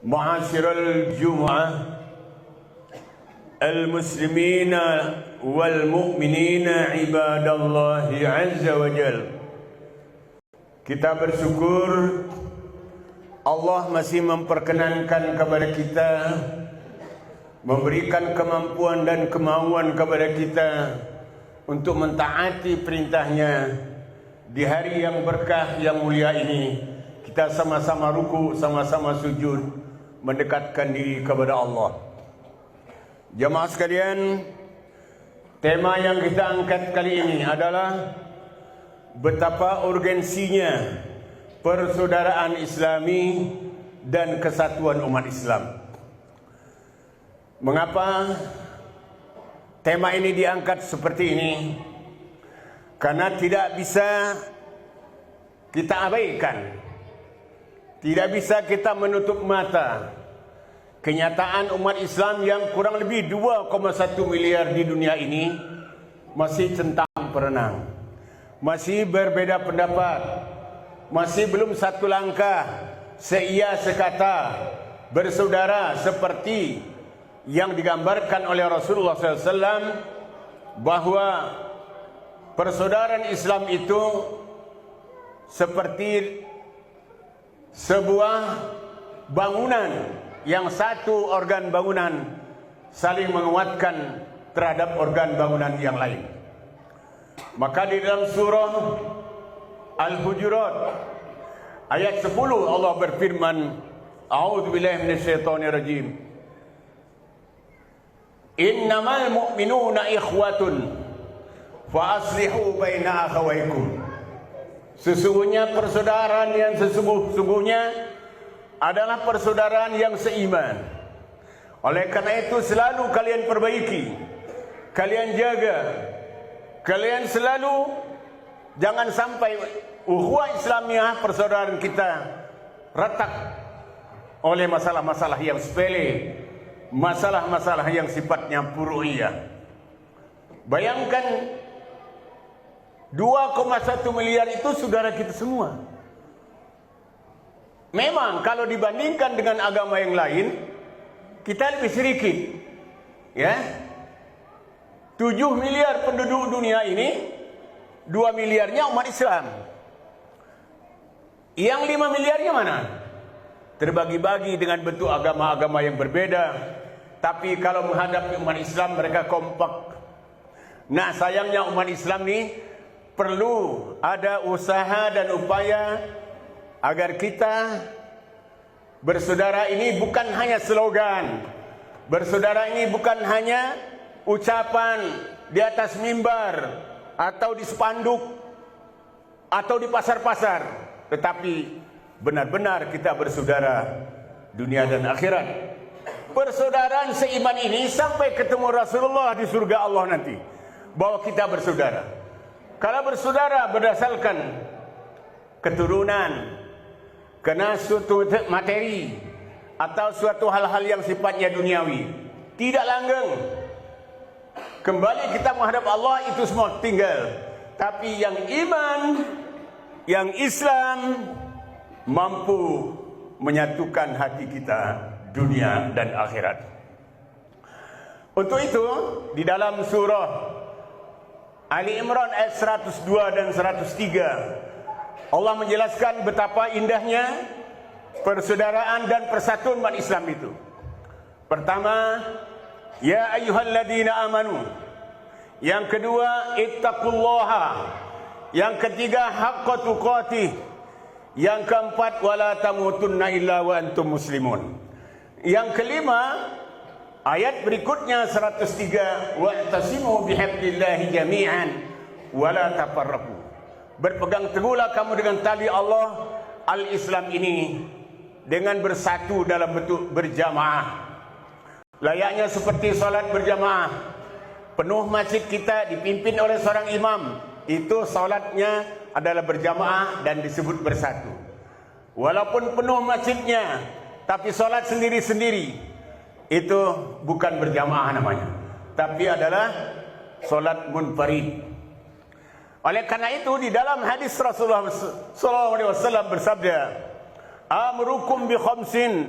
Ma'asyiral Jumu'ah al-muslimina wal mu'minina ibadallahi azza wa jal. Kita bersyukur Allah masih memperkenankan kepada kita, memberikan kemampuan dan kemauan kepada kita untuk mentaati perintahnya di hari yang berkah yang mulia ini. Kita sama-sama ruku, sama-sama sujud, mendekatkan diri kepada Allah. Jemaah sekalian, tema yang kita angkat kali ini adalah betapa urgensinya persaudaraan Islami dan kesatuan umat Islam. Mengapa tema ini diangkat seperti ini? Karena tidak bisa kita abaikan, tidak bisa kita menutup mata kenyataan umat Islam yang kurang lebih 2,1 miliar di dunia ini masih centang perenang, masih berbeda pendapat, masih belum satu langkah seia sekata bersaudara seperti yang digambarkan oleh Rasulullah SAW, bahwa persaudaraan Islam itu seperti sebuah bangunan yang satu organ bangunan saling menguatkan terhadap organ bangunan yang lain. Maka di dalam surah Al-Hujurat ayat 10 Allah berfirman, A'udzubillahi minasyaitonirrajim, Innamal mu'minuna ikhwatun fa aslihu baina akhawaykum. Sesungguhnya persaudaraan yang sesungguhnya adalah persaudaraan yang seiman. Oleh karena itu selalu kalian perbaiki, kalian jaga, kalian selalu jangan sampai ukhuwah Islamiyah persaudaraan kita retak oleh masalah-masalah yang sepele, masalah-masalah yang sifatnya furu'iyah. Bayangkan 2,1 miliar itu saudara kita semua. Memang kalau dibandingkan dengan agama yang lain, kita lebih sedikit, ya. 7 miliar penduduk dunia ini, 2 miliarnya umat Islam. Yang 5 miliarnya mana? Terbagi-bagi dengan bentuk agama-agama yang berbeda. Tapi kalau menghadapi umat Islam, mereka kompak. Nah, sayangnya umat Islam ini perlu ada usaha dan upaya agar kita bersaudara ini bukan hanya slogan, bersaudara ini bukan hanya ucapan di atas mimbar atau di spanduk atau di pasar-pasar, tetapi benar-benar kita bersaudara dunia dan akhirat. Persaudaraan seiman ini sampai ketemu Rasulullah di surga Allah nanti, bahwa kita bersaudara. Kalau bersaudara berdasarkan keturunan, karena suatu materi atau suatu hal-hal yang sifatnya duniawi, tidak langgeng. Kembali kita menghadap Allah itu semua tinggal. Tapi yang iman, yang Islam mampu menyatukan hati kita dunia dan akhirat. Untuk itu di dalam surah Ali Imran ayat 102 dan 103 Allah menjelaskan betapa indahnya persaudaraan dan persatuan umat Islam itu. Pertama, ya ayyuhalladzina amanu. Yang kedua, ittaqullaha. Yang ketiga, haqqa tuqatih. Yang keempat, wala tamutunna illa wa antum muslimun. Yang kelima, ayat berikutnya 103, wa'tasimu bihablillahi jami'an wa la tafarraqu. Berpegang teguhlah kamu dengan tali Allah al-Islam ini dengan bersatu dalam bentuk berjamaah. Layaknya seperti salat berjamaah. Penuh masjid kita dipimpin oleh seorang imam, itu salatnya adalah berjamaah dan disebut bersatu. Walaupun penuh masjidnya, tapi salat sendiri-sendiri, itu bukan berjamaah namanya, tapi adalah salat munfarid. Oleh karena itu di dalam hadis Rasulullah SAW bersabda, amrukum bi khamsin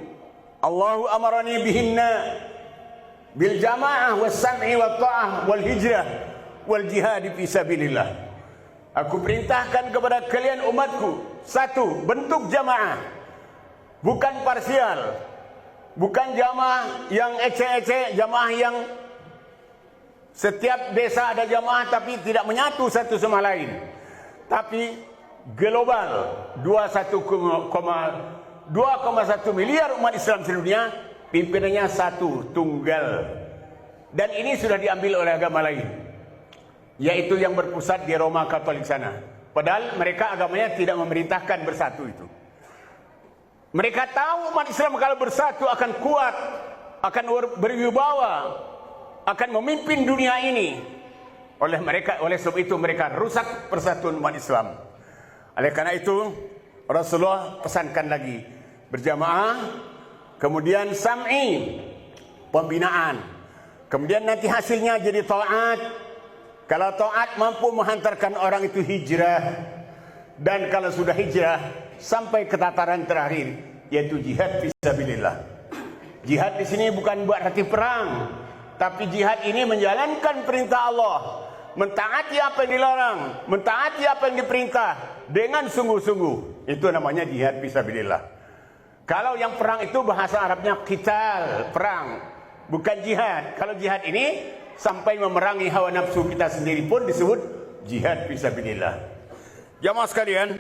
Allahu amarani bihinna bil jamaah was sam'i wat ta'ah wal hijrah wal jihad fi sabilillah. Aku perintahkan kepada kalian umatku, satu, bentuk jamaah, bukan parsial, bukan jamaah yang ecek-ecek, jamaah yang setiap desa ada jamaah tapi tidak menyatu satu sama lain, tapi global. 2,1 miliar umat Islam sedunia, pimpinannya satu, tunggal. Dan ini sudah diambil oleh agama lain, yaitu yang berpusat di Roma Katolik sana. Padahal mereka agamanya tidak memerintahkan bersatu itu. Mereka tahu umat Islam kalau bersatu akan kuat, akan berwibawa, akan memimpin dunia ini. Oleh sebab itu mereka rusak persatuan umat Islam. Oleh karena itu Rasulullah pesankan lagi berjamaah, kemudian sam'i, pembinaan, kemudian nanti hasilnya jadi taat. Kalau taat mampu menghantarkan orang itu hijrah, dan kalau sudah hijrah sampai ke tataran terakhir, yaitu jihad fisabilillah. Jihad di sini bukan berarti perang, tapi jihad ini menjalankan perintah Allah, mentaati apa yang dilarang, mentaati apa yang diperintah dengan sungguh-sungguh. Itu namanya jihad fisabilillah. Kalau yang perang itu bahasa Arabnya qital, perang, bukan jihad. Kalau jihad ini sampai memerangi hawa nafsu kita sendiri pun disebut jihad fisabilillah. Jamaah sekalian,